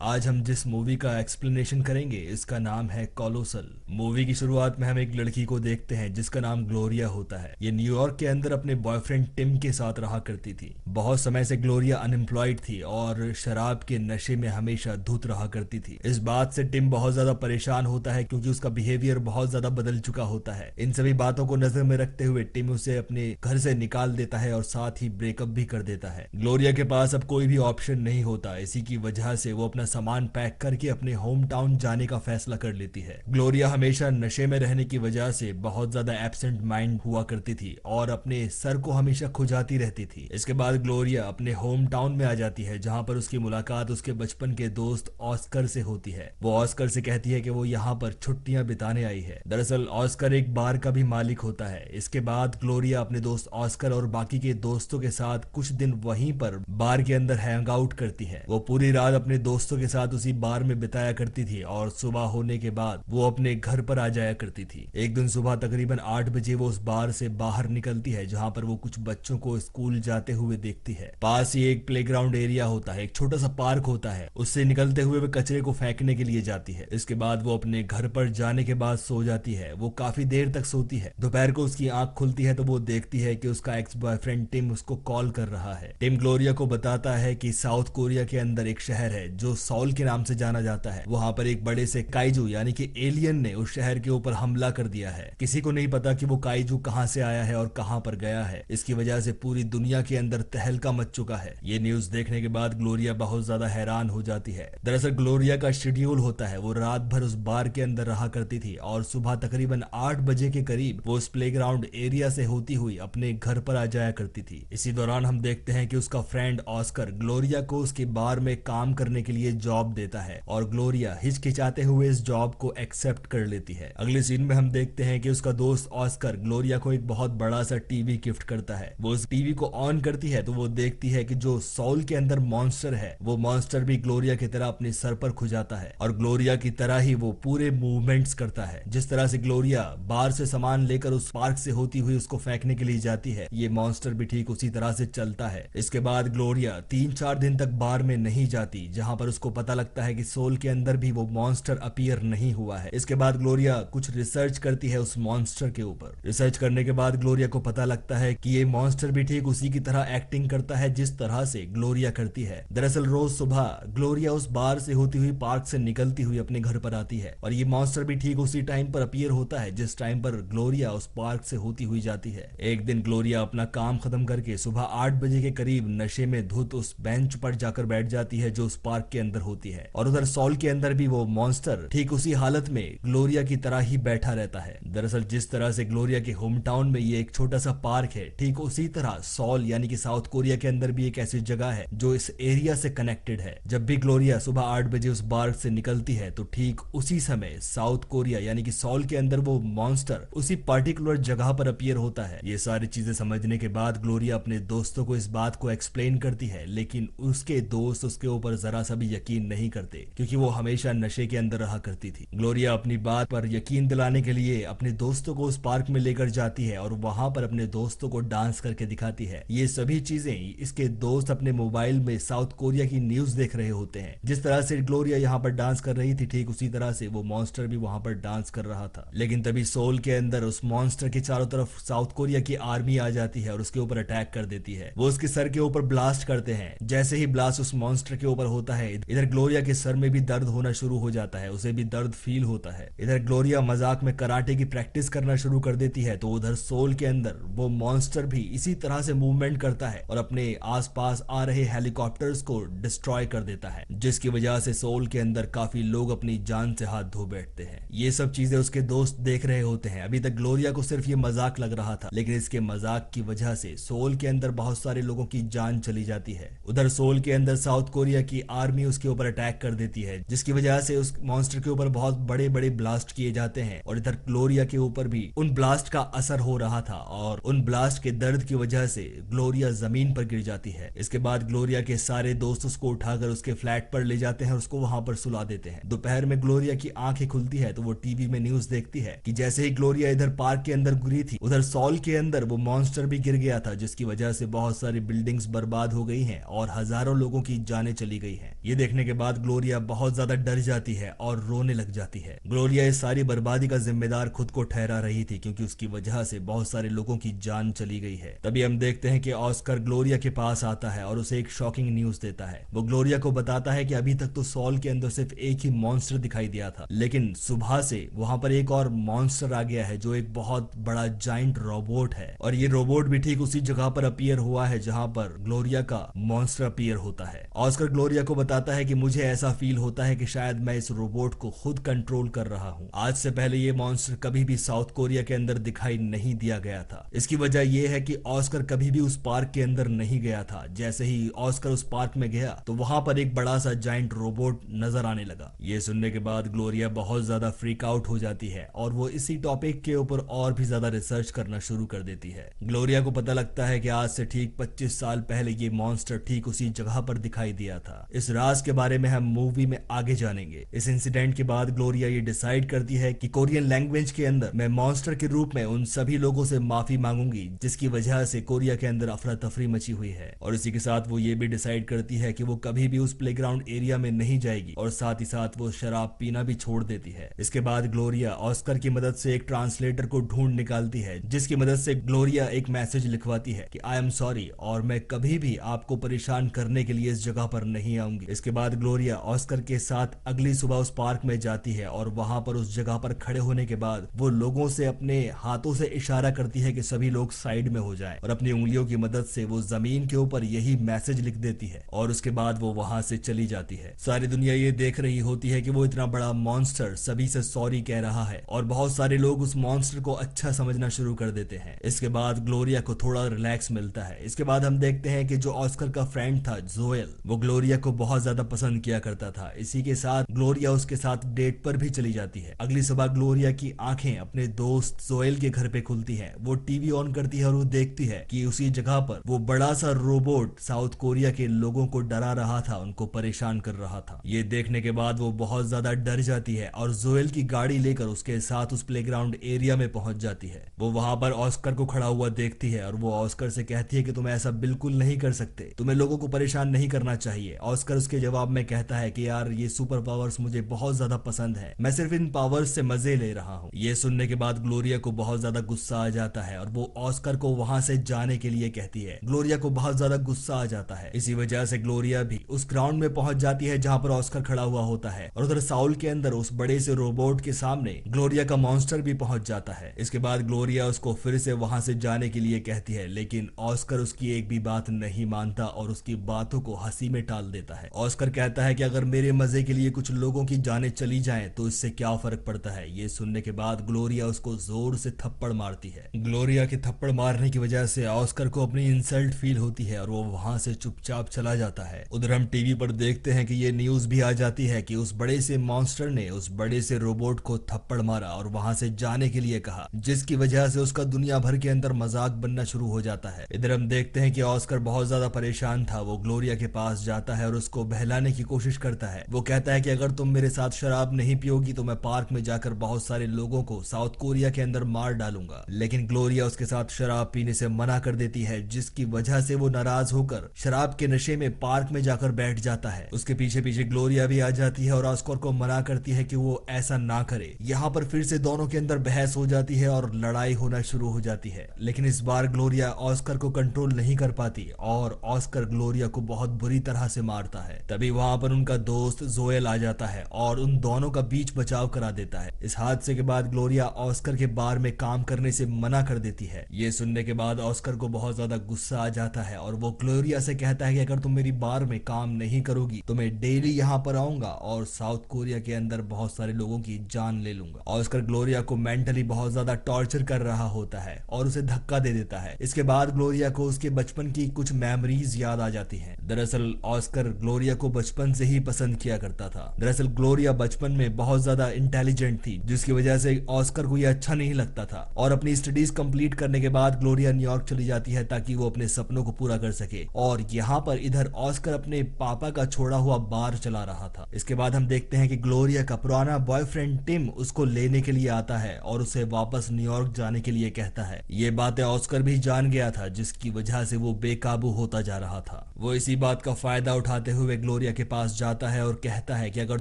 आज हम जिस मूवी का एक्सप्लेनेशन करेंगे इसका नाम है कोलोसल। मूवी की शुरुआत में हम एक लड़की को देखते हैं जिसका नाम ग्लोरिया होता है। ये न्यूयॉर्क के अंदर अपने बॉयफ्रेंड टिम के साथ रहा करती थी। बहुत समय से ग्लोरिया अनएम्प्लॉयड थी और शराब के नशे में हमेशा धुत रहा करती थी। इस बात से टिम बहुत ज्यादा परेशान होता है क्योंकि उसका बिहेवियर बहुत ज्यादा बदल चुका होता है। इन सभी बातों को नजर में रखते हुए टिम उसे अपने घर से निकाल देता है और साथ ही ब्रेकअप भी कर देता है। ग्लोरिया के पास अब कोई भी ऑप्शन नहीं होता। इसी की वजह से वो अपना सामान पैक करके अपने होम टाउन जाने का फैसला कर लेती है। ग्लोरिया हमेशा नशे में रहने की वजह से बहुत ज्यादा एब्सेंट माइंड हुआ करती थी और अपने सर को हमेशा खुजाती रहती थी। इसके बाद ग्लोरिया अपने होम टाउन में आ जाती है जहां पर उसकी मुलाकात उसके बचपन के दोस्त ऑस्कर से होती है। वो ऑस्कर से कहती है कि वो यहाँ पर छुट्टियां बिताने आई है। दरअसल ऑस्कर एक बार का भी मालिक होता है। इसके बाद ग्लोरिया अपने दोस्त ऑस्कर और बाकी के दोस्तों के साथ कुछ दिन वहीं पर बार के अंदर हैंग आउट करती है। वो पूरी रात अपने दोस्तों के साथ उसी बार में बिताया करती थी और सुबह होने के बाद वो अपने घर पर आ जाया करती थी। एक दिन सुबह तकरीबन 8 बजे वो उस बार से बाहर निकलती है जहां पर वो कुछ बच्चों को स्कूल जाते हुए देखती है। पास ही एक प्लेग्राउंड एरिया होता है, एक छोटा सा पार्क होता है। उससे निकलते हुए वो कचरे को फेंकने के लिए जाती है। इसके बाद वो अपने घर पर जाने के बाद सो जाती है। वो काफी देर तक सोती है। दोपहर को उसकी आंख खुलती है तो वो देखती है कि उसका एक्स बॉयफ्रेंड टिम उसको कॉल कर रहा है। टिम ग्लोरिया को बताता है कि साउथ कोरिया के अंदर एक शहर है जो सॉल के नाम से जाना जाता है। वहां पर एक बड़े से काइजू यानी कि एलियन ने उस शहर के ऊपर हमला कर दिया है। किसी को नहीं पता कि वो काइजू कहां से आया है और कहां पर गया है। इसकी वजह से पूरी दुनिया के अंदर तहलका मच चुका है। ये न्यूज देखने के बाद ग्लोरिया बहुत ज्यादा हैरान हो जाती है। दरअसल ग्लोरिया का शेड्यूल होता है, वो रात भर उस बार के अंदर रहा करती थी और सुबह तकरीबन 8 बजे के करीब वो उस प्लेग्राउंड एरिया से होती हुई अपने घर पर आ जाया करती थी। इसी दौरान हम देखते हैं कि उसका फ्रेंड ऑस्कर ग्लोरिया को उसके बार में काम करने के लिए जॉब देता है और ग्लोरिया हिचकिचाते हुए इस जॉब को एक्सेप्ट कर लेती है। अगले सीन में हम देखते हैं कि उसका दोस्त ऑस्कर ग्लोरिया को एक बहुत बड़ा सा टीवी गिफ्ट करता है। वो उस टीवी को ऑन करती है तो वो देखती है कि जो सॉल के अंदर मॉन्स्टर है वो मॉन्स्टर भी ग्लोरिया की तरह अपने सर पर खुजाता है और ग्लोरिया की तरह ही वो पूरे मूवमेंट्स करता है। जिस तरह से ग्लोरिया बार से सामान लेकर उस पार्क से होती हुई उसको फेंकने के लिए जाती है, ये मॉन्स्टर भी ठीक उसी तरह से चलता है। इसके बाद ग्लोरिया 3-4 दिन तक बार में नहीं जाती जहां पर उसको पता लगता है कि सोल के अंदर भी वो मॉन्स्टर अपीयर नहीं हुआ है। इसके बाद ग्लोरिया कुछ रिसर्च करती है उस मॉन्स्टर के ऊपर। रिसर्च करने के बाद ग्लोरिया को पता लगता है कि ये मॉन्स्टर भी ठीक उसी की तरह एक्टिंग करता है जिस तरह से ग्लोरिया करती है। दरअसल रोज सुबह ग्लोरिया उस बार से होती हुई पार्क से निकलती हुई अपने घर पर आती है और ये मॉन्स्टर भी ठीक उसी टाइम पर अपीयर होता है जिस टाइम पर ग्लोरिया उस पार्क से होती हुई जाती है। एक दिन ग्लोरिया अपना काम खत्म करके सुबह 8 बजे के करीब नशे में धुत उस बेंच पर जाकर बैठ जाती है जो उस पार्क के अंदर होती है और उधर सॉल के अंदर भी वो मॉन्स्टर ठीक उसी हालत में ग्लोरिया की तरह ही बैठा रहता है। दरअसल जिस तरह से ग्लोरिया के होम टाउन में ये एक छोटा सा पार्क है, ठीक उसी तरह सॉल यानी कि साउथ कोरिया के अंदर भी एक ऐसी जगह है जो इस एरिया से कनेक्टेड है। जब भी ग्लोरिया सुबह 8 बजे उस पार्क से निकलती है तो ठीक उसी समय साउथ कोरिया यानी कि सॉल के अंदर वो मॉन्स्टर उसी पर्टिकुलर जगह पर अपीयर होता है। ये सारी चीजें समझने के बाद ग्लोरिया अपने दोस्तों को इस बात को एक्सप्लेन करती है, लेकिन उसके दोस्त उसके ऊपर जरा सा भी यकीन नहीं करते क्योंकि वो हमेशा नशे के अंदर रहा करती थी। ग्लोरिया अपनी बात पर यकीन दिलाने के लिए अपने दोस्तों को उस पार्क में लेकर जाती है और वहां पर अपने दोस्तों को डांस करके दिखाती है। ये सभी चीजें इसके दोस्त अपने मोबाइल में साउथ कोरिया की न्यूज देख रहे होते हैं। जिस तरह से ग्लोरिया यहाँ पर डांस कर रही थी ठीक उसी तरह से वो मॉन्स्टर भी वहां पर डांस कर रहा था। लेकिन तभी सोल के अंदर उस मॉन्स्टर के चारों तरफ साउथ कोरिया की आर्मी आ जाती है और उसके ऊपर अटैक कर देती है। वो उसके सर के ऊपर ब्लास्ट करते हैं। जैसे ही ब्लास्ट उस मॉन्स्टर के ऊपर होता है इधर ग्लोरिया के सर में भी दर्द होना शुरू हो जाता है, उसे भी दर्द फील होता है। इधर ग्लोरिया मजाक में कराटे की प्रैक्टिस करना शुरू कर देती है तो उधर सोल के अंदर वो मॉन्स्टर भी इसी तरह से मूवमेंट करता है और अपने आसपास आ रहे हेलीकॉप्टर्स को डिस्ट्रॉय कर देता है, जिसकी वजह से सोल के अंदर काफी लोग अपनी जान से हाथ धो बैठते हैं। ये सब चीजें उसके दोस्त देख रहे होते हैं। अभी तक ग्लोरिया को सिर्फ ये मजाक लग रहा था, लेकिन इसके मजाक की वजह से सोल के अंदर बहुत सारे लोगों की जान चली जाती है। उधर सोल के अंदर साउथ कोरिया की आर्मी उसके ऊपर अटैक कर देती है, जिसकी वजह से उस मॉन्स्टर के ऊपर बहुत बड़े बड़े ब्लास्ट किए जाते हैं और इधर ग्लोरिया के ऊपर भी उन ब्लास्ट का असर हो रहा था और उन ब्लास्ट के दर्द की वजह से ग्लोरिया जमीन पर गिर जाती है। इसके बाद ग्लोरिया के सारे दोस्त उसको उठाकर उसके फ्लैट पर ले जाते हैं और उसको वहां पर सुला देते हैं। दोपहर में ग्लोरिया की आंखें खुलती है तो वो टीवी में न्यूज देखती है कि जैसे ही ग्लोरिया इधर पार्क के अंदर गिरी थी उधर सॉल के अंदर वो मॉन्स्टर भी गिर गया था, जिसकी वजह से बहुत सारी बिल्डिंग्स बर्बाद हो गई हैं और हजारों लोगों की जानें चली गई हैं। ये देखने देखने के बाद ग्लोरिया बहुत ज्यादा डर जाती है और रोने लग जाती है। ग्लोरिया इस सारी बर्बादी का जिम्मेदार खुद को ठहरा रही थी क्योंकि उसकी वजह से बहुत सारे लोगों की जान चली गई है। तभी हम देखते हैं कि ऑस्कर ग्लोरिया के पास आता है और उसे एक शॉकिंग न्यूज देता है। वो ग्लोरिया को बताता है कि अभी तक तो सॉल के अंदर सिर्फ एक ही मॉन्स्टर दिखाई दिया था, लेकिन सुबह से वहां पर एक और मॉन्स्टर आ गया है जो एक बहुत बड़ा जाइंट रोबोट है, और ये रोबोट भी ठीक उसी जगह पर अपीयर हुआ है जहां पर ग्लोरिया का मॉन्स्टर अपीयर होता है। ऑस्कर ग्लोरिया को बताता है कि मुझे ऐसा फील होता है कि शायद मैं इस रोबोट को खुद कंट्रोल कर रहा हूं। आज से पहले ये मॉन्स्टर कभी भी साउथ कोरिया के अंदर दिखाई नहीं दिया गया था। इसकी वजह यह है कि ऑस्कर कभी भी उस पार्क के अंदर नहीं गया था। जैसे ही ऑस्कर उस पार्क में गया तो वहां पर एक बड़ा सा जाइंट रोबोट नजर आने लगा। ये सुनने के बाद ग्लोरिया बहुत ज्यादा फ्रीक आउट हो जाती है और वो इसी टॉपिक के ऊपर और भी ज्यादा रिसर्च करना शुरू कर देती है। ग्लोरिया को पता लगता है कि आज से ठीक 25 साल पहले ये मॉन्स्टर ठीक उसी जगह पर दिखाई दिया था। इस राज के बारे में हम मूवी में आगे जानेंगे। इस इंसिडेंट के बाद ग्लोरिया ये डिसाइड करती है कि कोरियन लैंग्वेज के अंदर मैं मॉन्स्टर के रूप में उन सभी लोगों से माफी मांगूंगी जिसकी वजह से कोरिया के अंदर अफरा तफरी मची हुई है, और इसी के साथ वो ये भी डिसाइड करती है कि वो कभी भी उस प्लेग्राउंड एरिया में नहीं जाएगी और साथ ही साथ वो शराब पीना भी छोड़ देती है। इसके बाद ग्लोरिया ऑस्कर की मदद से एक ट्रांसलेटर को ढूंढ निकालती है जिसकी मदद से ग्लोरिया एक मैसेज लिखवाती है कि आई एम सॉरी और मैं कभी भी आपको परेशान करने के लिए इस जगह पर नहीं आऊंगी। इसके बाद ग्लोरिया ऑस्कर के साथ अगली सुबह उस पार्क में जाती है और वहां पर उस जगह पर खड़े होने के बाद वो लोगों से अपने हाथों से इशारा करती है कि सभी लोग साइड में हो जाएं, और अपनी उंगलियों की मदद से वो जमीन के ऊपर यही मैसेज लिख देती है और उसके बाद वो वहां से चली जाती है। सारी दुनिया ये देख रही होती है कि वो इतना बड़ा मॉन्स्टर सभी से सॉरी कह रहा है और बहुत सारे लोग उस मॉन्स्टर को अच्छा समझना शुरू कर देते हैं। इसके बाद ग्लोरिया को थोड़ा रिलैक्स मिलता है। इसके बाद हम देखते हैं कि जो ऑस्कर का फ्रेंड था जोएल, वो ग्लोरिया को बहुत ज्यादा पसंद किया करता था। इसी के साथ ग्लोरिया उसके साथ डेट पर भी चली जाती है। अगली सुबह ग्लोरिया की आंखें अपने दोस्त जोएल के घर पे खुलती हैं। वो टीवी ऑन करती है और वो देखती है कि उसी जगह पर वो बड़ा सा रोबोट साउथ कोरिया के लोगों को डरा रहा था, उनको परेशान कर रहा था। ये देखने के बाद वो बहुत ज्यादा डर जाती है और जोएल की गाड़ी लेकर उसके साथ उस प्लेग्राउंड एरिया में पहुंच जाती है। वो वहां पर ऑस्कर को खड़ा हुआ देखती है और वो ऑस्कर से कहती है कि तुम ऐसा बिल्कुल नहीं कर सकते, तुम्हें लोगों को परेशान नहीं करना चाहिए। ऑस्कर उसके जवाब में कहता है कि यार ये सुपर पावर्स मुझे बहुत ज्यादा पसंद है, मैं सिर्फ इन पावर्स से मजे ले रहा हूँ। ये सुनने के बाद ग्लोरिया को बहुत ज्यादा गुस्सा आ जाता है और वो ऑस्कर को वहां से जाने के लिए कहती है। ग्लोरिया को बहुत ज्यादा गुस्सा आ जाता है। इसी वजह से ग्लोरिया भी उस ग्राउंड में पहुंच जाती है जहां पर ऑस्कर खड़ा हुआ होता है, और उधर साउल के अंदर उस बड़े से रोबोट के सामने ग्लोरिया का मॉन्स्टर भी पहुंच जाता है। इसके बाद ग्लोरिया उसको फिर से वहां से जाने के लिए कहती है, लेकिन ऑस्कर उसकी एक भी बात नहीं मानता और उसकी बातों को हंसी में टाल देता है। ऑस्कर कहता है कि अगर मेरे मजे के लिए कुछ लोगों की जानें चली जाएं तो इससे क्या फर्क पड़ता है। ये सुनने के बाद ग्लोरिया उसको जोर से थप्पड़ मारती है। ग्लोरिया के थप्पड़ मारने की वजह से ऑस्कर को अपनी इंसल्ट फील होती है और वो वहां से चुपचाप चला जाता है। उधर हम टीवी पर देखते हैं कि ये न्यूज भी आ जाती है कि उस बड़े से मॉन्स्टर ने उस बड़े से रोबोट को थप्पड़ मारा और वहां से जाने के लिए कहा, जिसकी वजह से उसका दुनिया भर के अंदर मजाक बनना शुरू हो जाता है। इधर हम देखते हैं कि ऑस्कर बहुत ज्यादा परेशान था। वो ग्लोरिया के पास जाता है और उसको बहलाने की कोशिश करता है। वो कहता है कि अगर तुम मेरे साथ शराब नहीं पियोगी तो मैं पार्क में जाकर बहुत सारे लोगों को साउथ कोरिया के अंदर मार डालूंगा, लेकिन ग्लोरिया उसके साथ शराब पीने से मना कर देती है, जिसकी वजह से वो नाराज होकर शराब के नशे में पार्क में जाकर बैठ जाता है। उसके पीछे पीछे ग्लोरिया भी आ जाती है और ऑस्कर को मना करती है कि वो ऐसा ना करे। यहाँ पर फिर से दोनों के अंदर बहस हो जाती है और लड़ाई होना शुरू हो जाती है, लेकिन इस बार ग्लोरिया ऑस्कर को कंट्रोल नहीं कर पाती और ऑस्कर ग्लोरिया को बहुत बुरी तरह से मारता है। तभी वहां पर उनका दोस्त जोएल आ जाता है और उन दोनों का बीच बचाव करा देता है। इस हादसे के बाद ग्लोरिया ऑस्कर के बार में काम करने से मना कर देती है। ये सुनने के बाद ऑस्कर को बहुत ज्यादा गुस्सा आ जाता है और वो ग्लोरिया से कहता है कि अगर तुम मेरी बार में काम नहीं करोगी तो मैं डेली यहाँ पर आऊंगा और साउथ कोरिया के अंदर बहुत सारे लोगों की जान ले लूंगा। ऑस्कर ग्लोरिया को मेंटली बहुत ज्यादा टॉर्चर कर रहा होता है और उसे धक्का दे देता है। इसके बाद ग्लोरिया को उसके बचपन की कुछ मेमोरीज याद आ जाती हैं। दरअसल ऑस्कर ग्लोरिया को बचपन से ही पसंद किया करता था। दरअसल ग्लोरिया बचपन में बहुत ज्यादा इंटेलिजेंट थी, जिसकी वजह से ऑस्कर को यह अच्छा नहीं लगता था, और अपनी स्टडीज कंप्लीट करने के बाद ग्लोरिया न्यूयॉर्क चली जाती है ताकि वो अपने सपनों को पूरा कर सके। और यहाँ पर इधर ऑस्कर अपने पापा का छोड़ा हुआ बार चला रहा था। इसके बाद हम देखते हैं कि ग्लोरिया का पुराना बॉयफ्रेंड टिम उसको लेने के लिए आता है और उसे वापस न्यूयॉर्क जाने के लिए कहता है। ये बातें ऑस्कर भी जान गया था, जिसकी वजह से वो बेकाबू होता जा रहा था। वो इसी बात का फायदा उठाते हुए ग्लोरिया ग्लोरिया के पास जाता है और कहता है कि अगर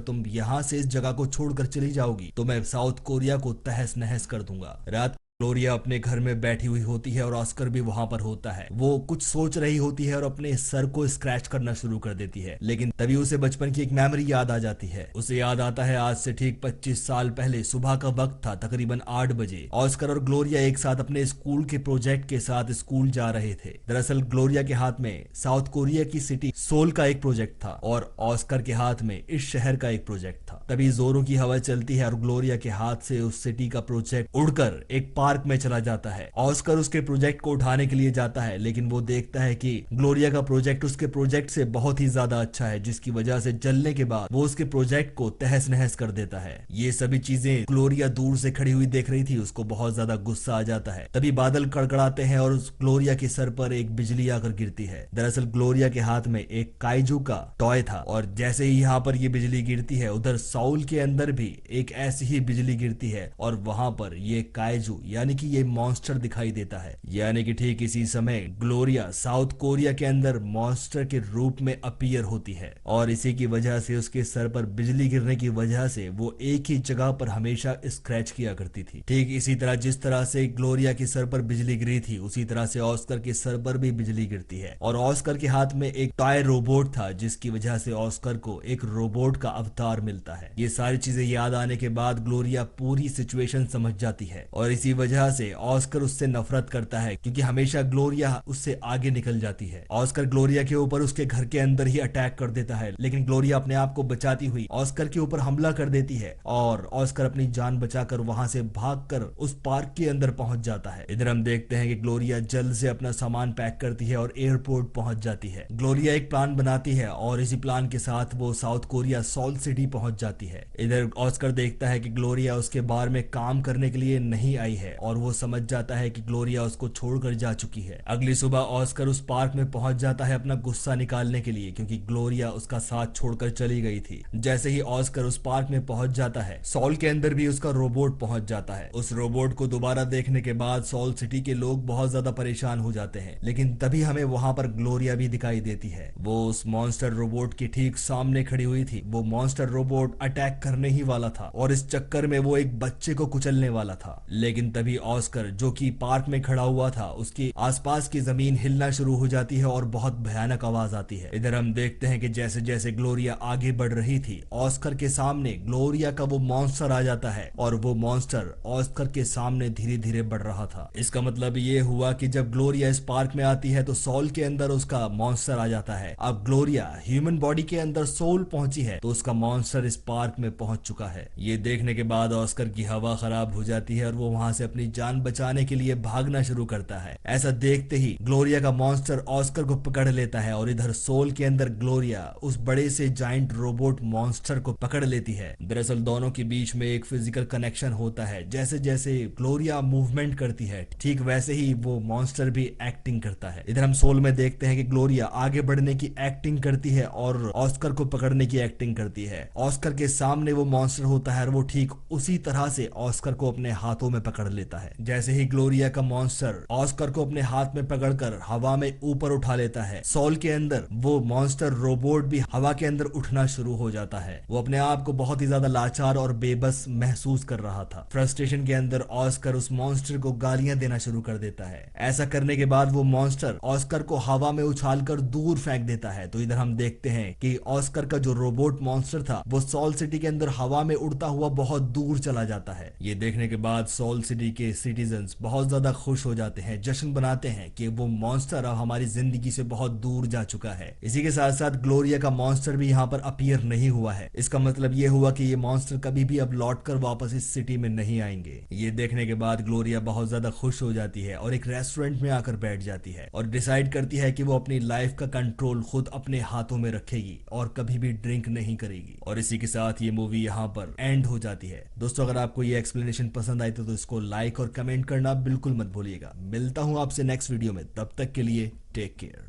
तुम यहाँ से इस जगह को छोड़कर चली जाओगी तो मैं साउथ कोरिया को तहस नहस कर दूंगा। रात ग्लोरिया अपने घर में बैठी हुई होती है और ऑस्कर भी वहां पर होता है। वो कुछ सोच रही होती है और अपने सर को स्क्रैच करना शुरू कर देती है, लेकिन तभी उसे बचपन की एक मेमोरी याद आ जाती है। उसे याद आता है आज से ठीक 25 साल पहले सुबह का वक्त था, तकरीबन 8 बजे। ऑस्कर और ग्लोरिया एक साथ अपने स्कूल के प्रोजेक्ट के साथ स्कूल जा रहे थे। दरअसल ग्लोरिया के हाथ में साउथ कोरिया की सिटी सोल का एक प्रोजेक्ट था और ऑस्कर के हाथ में इस शहर का एक प्रोजेक्ट था। तभी जोरों की हवा चलती है और ग्लोरिया के हाथ से उस सिटी का प्रोजेक्ट उड़कर एक पार्क में चला जाता है। ऑस्कर उसके प्रोजेक्ट को उठाने के लिए जाता है, लेकिन वो देखता है कि ग्लोरिया का प्रोजेक्ट उसके प्रोजेक्ट से बहुत ही ज्यादा अच्छा है, जिसकी वजह से जलने के बाद वो उसके प्रोजेक्ट को तहस नहस कर देता है। ये सभी चीजें ग्लोरिया दूर से खड़ी हुई देख रही थी, उसको बहुत ज्यादा गुस्सा आ जाता है। तभी बादल कड़कड़ाते हैं और उस ग्लोरिया के सर पर एक बिजली आकर गिरती है। दरअसल ग्लोरिया के हाथ में एक काइजू का टॉय था और जैसे ही यहाँ पर ये बिजली गिरती है, उधर साउल के अंदर भी एक ऐसी ही बिजली गिरती है और वहां पर ये काइजू यानी कि ये मॉन्स्टर दिखाई देता है। यानी कि ठीक इसी समय ग्लोरिया साउथ कोरिया के अंदर मॉन्स्टर के रूप में अपीयर होती है और इसी की वजह से उसके सर पर बिजली गिरने की वजह से वो एक ही जगह पर हमेशा स्क्रैच किया करती थी। ठीक इसी तरह जिस तरह से ग्लोरिया के सर पर बिजली गिरी थी, उसी तरह से ऑस्कर के सर पर भी बिजली गिरती है और ऑस्कर के हाथ में एक टॉय रोबोट था, जिसकी वजह से ऑस्कर को एक रोबोट का अवतार मिलता है। ये सारी चीजें याद आने के बाद ग्लोरिया पूरी सिचुएशन समझ जाती है और इसी वजह से ऑस्कर उससे नफरत करता है, क्योंकि हमेशा ग्लोरिया उससे आगे निकल जाती है। ऑस्कर ग्लोरिया के ऊपर उसके घर के अंदर ही अटैक कर देता है, लेकिन ग्लोरिया अपने आप को बचाती हुई ऑस्कर के ऊपर हमला कर देती है और ऑस्कर अपनी जान बचाकर वहां से भागकर उस पार्क के अंदर पहुंच जाता है। इधर हम देखते हैं कि ग्लोरिया जल्द से अपना सामान पैक करती है और एयरपोर्ट पहुंच जाती है। ग्लोरिया एक प्लान बनाती है और इसी प्लान के साथ वो साउथ कोरिया सोल सिटी पहुंच जाती है। इधर ऑस्कर देखता है कि ग्लोरिया उसके बार में काम करने के लिए नहीं आई है और वो समझ जाता है कि ग्लोरिया उसको छोड़कर जा चुकी है। अगली सुबह ऑस्कर उस पार्क में पहुंच जाता है अपना गुस्सा निकालने के लिए, क्योंकि ग्लोरिया उसका साथ छोड़कर चली गई थी। जैसे ही ऑस्कर उस पार्क में पहुंच जाता है, सॉल के अंदर भी उसका रोबोट पहुंच जाता है। उस रोबोट को दोबारा देखने के बाद सॉल सिटी के लोग बहुत ज्यादा परेशान हो जाते हैं, लेकिन तभी हमें वहां पर ग्लोरिया भी दिखाई देती है। वो उस मॉन्स्टर रोबोट के ठीक सामने खड़ी हुई थी। वो मॉन्स्टर रोबोट अटैक करने ही वाला था और इस चक्कर में वो एक बच्चे को कुचलने वाला था, लेकिन तभी ऑस्कर जो कि पार्क में खड़ा हुआ था, उसके आसपास की जमीन हिलना शुरू हो जाती है और बहुत भयानक आवाज आती है। इधर हम देखते हैं कि जैसे जैसे ग्लोरिया आगे बढ़ रही थी, ऑस्कर के सामने ग्लोरिया का वो मॉन्स्टर आ जाता है और वो मॉन्स्टर ऑस्कर के सामने धीरे धीरे बढ़ रहा था। इसका मतलब ये हुआ कि जब ग्लोरिया इस पार्क में आती है तो सोल के अंदर उसका मॉन्स्टर आ जाता है। अब ग्लोरिया ह्यूमन बॉडी के अंदर सोल पहुंची है तो उसका मॉन्स्टर इस पार्क में पहुंच चुका है। ये देखने के बाद ऑस्कर की हवा खराब हो जाती है और वो वहां से अपनी जान बचाने के लिए भागना शुरू करता है। ऐसा देखते ही ग्लोरिया का मॉन्स्टर ऑस्कर को पकड़ लेता है और इधर सोल के अंदर ग्लोरिया उस बड़े से जाइंट रोबोट मॉन्स्टर को पकड़ लेती है। दरअसल दोनों के बीच में एक फिजिकल कनेक्शन होता है। जैसे जैसे ग्लोरिया मूवमेंट करती है, ठीक वैसे ही वो मॉन्स्टर भी एक्टिंग करता है। इधर हम सोल में देखते हैं कि ग्लोरिया आगे बढ़ने की एक्टिंग करती है और ऑस्कर को पकड़ने की एक्टिंग करती है। ऑस्कर के सामने वो मॉन्स्टर होता है और वो ठीक उसी तरह से ऑस्कर को अपने हाथों में पकड़ लेता है। जैसे ही ग्लोरिया का मॉन्स्टर ऑस्कर को अपने हाथ में पकड़कर हवा में ऊपर उठा लेता है, सोल के अंदर वो मॉन्स्टर रोबोट भी हवा के अंदर उठना शुरू हो जाता है। वो अपने आप को बहुत ही ज्यादा लाचार और बेबस महसूस कर रहा था। फ्रस्ट्रेशन के अंदर ऑस्कर उस मॉन्स्टर को गालियां देना शुरू कर देता है। ऐसा करने के बाद वो मॉन्स्टर ऑस्कर को हवा में उछालकर दूर फेंक देता है। तो इधर हम देखते हैं कि ऑस्कर का जो रोबोट मॉन्स्टर था वो सोल सिटी के अंदर हवा में उड़ता हुआ बहुत दूर चला जाता है। ये देखने के बाद सोल सिटी के सिटीजन्स बहुत ज्यादा खुश हो जाते हैं, जश्न बनाते हैं कि वो मॉन्स्टर अब हमारी जिंदगी से बहुत दूर जा चुका है। इसी के साथ साथ ग्लोरिया का मॉन्स्टर भी यहाँ पर अपीयर नहीं हुआ है। इसका मतलब ये हुआ कि ये मॉन्स्टर कभी भी अब लौट कर वापस इस सिटी में नहीं आएंगे। ये देखने के बाद ग्लोरिया बहुत ज्यादा खुश हो जाती है और एक रेस्टोरेंट में आकर बैठ जाती है और डिसाइड करती है कि वो अपनी लाइफ का कंट्रोल खुद अपने हाथों में रखेगी और कभी भी ड्रिंक नहीं करेगी। और इसी के साथ ये मूवी यहाँ पर एंड हो जाती है। दोस्तों, अगर आपको ये एक्सप्लेनेशन पसंद आई तो इसको लाइक और कमेंट करना बिल्कुल मत भूलिएगा। मिलता हूँ आपसे नेक्स्ट वीडियो में, तब तक के लिए टेक केयर।